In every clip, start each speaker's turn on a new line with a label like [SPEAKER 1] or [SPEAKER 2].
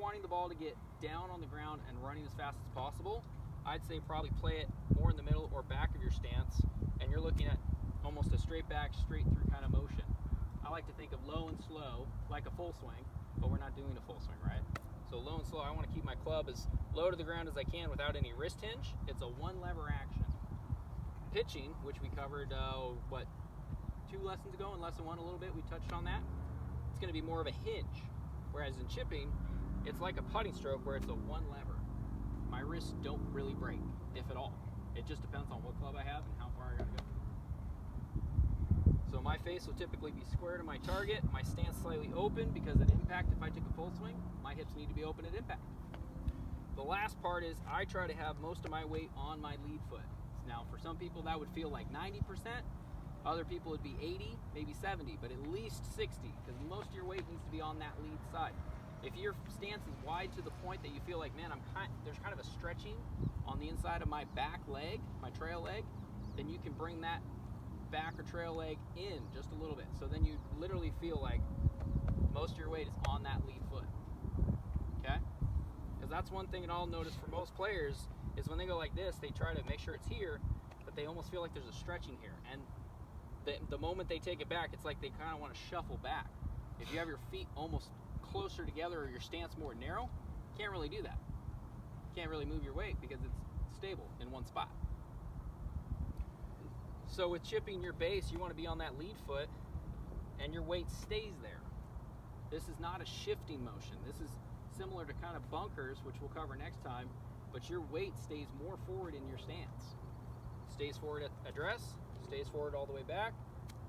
[SPEAKER 1] wanting the ball to get down on the ground and running as fast as possible, I'd say probably play it more in the middle or back of your stance, and you're looking at almost a straight back, straight through kind of motion. I like to think of low and slow, like a full swing, but we're not doing a full swing, right? So low and slow, I want to keep my club as low to the ground as I can without any wrist hinge. It's a one lever action. Pitching, which we covered, 2 lessons ago, in lesson 1 a little bit, we touched on that. It's going to be more of a hinge. Whereas in chipping, it's like a putting stroke where it's a one lever. My wrists don't really break, if at all. It just depends on what club I have and how far I gotta go. So my face will typically be square to my target, my stance slightly open, because at impact, if I took a full swing, my hips need to be open at impact. The last part is I try to have most of my weight on my lead foot. Now for some people that would feel like 90%, other people would be 80, maybe 70, but at least 60, because most of your weight needs to be on that lead side. If your stance is wide to the point that you feel like, man, there's kind of a stretching on the inside of my back leg, my trail leg, then you can bring that back or trail leg in just a little bit. So then you literally feel like most of your weight is on that lead foot, okay? Because that's one thing that I'll notice for most players is when they go like this, they try to make sure it's here, but they almost feel like there's a stretching here. And the moment they take it back, it's like they kind of want to shuffle back. If you have your feet almost closer together or your stance more narrow, you can't really do that. You can't really move your weight because it's stable in one spot. So with chipping your base, you want to be on that lead foot and your weight stays there. This is not a shifting motion. This is similar to kind of bunkers, which we'll cover next time, but your weight stays more forward in your stance. Stays forward at address, stays forward all the way back,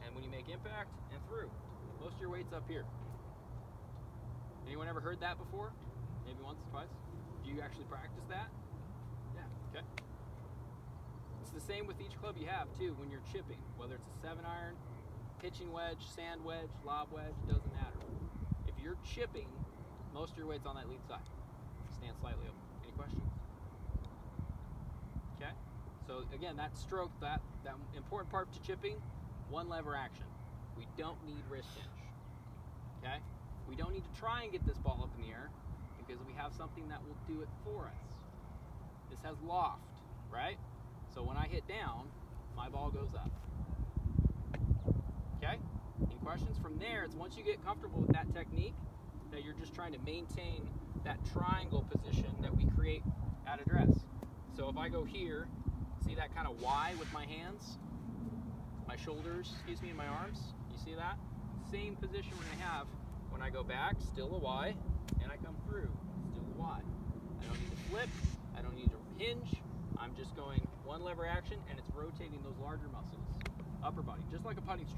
[SPEAKER 1] and when you make impact and through. Most of your weight's up here. Anyone ever heard that before? Maybe once, twice? Do you actually practice that? Yeah, okay. It's the same with each club you have too when you're chipping, whether it's a 7-iron, pitching wedge, sand wedge, lob wedge, doesn't matter. If you're chipping, most of your weight's on that lead side. Stand slightly open. Any questions? Okay. So again, that stroke, that important part to chipping, one lever action. We don't need wrist hinge. Okay? We don't need to try and get this ball up in the air because we have something that will do it for us. This has loft, right? So when I hit down, my ball goes up. Okay? Any questions? From there, it's once you get comfortable with that technique, that you're just trying to maintain that triangle position that we create at address. So if I go here, see that kind of Y with my hands, my shoulders, and my arms? You see that? Same position we're going to have when I go back, still a Y, and I come through, still a Y. I don't need to flip, I don't need to hinge, I'm just going one lever action and it's rotating those larger muscles, upper body, just like a putting stroke.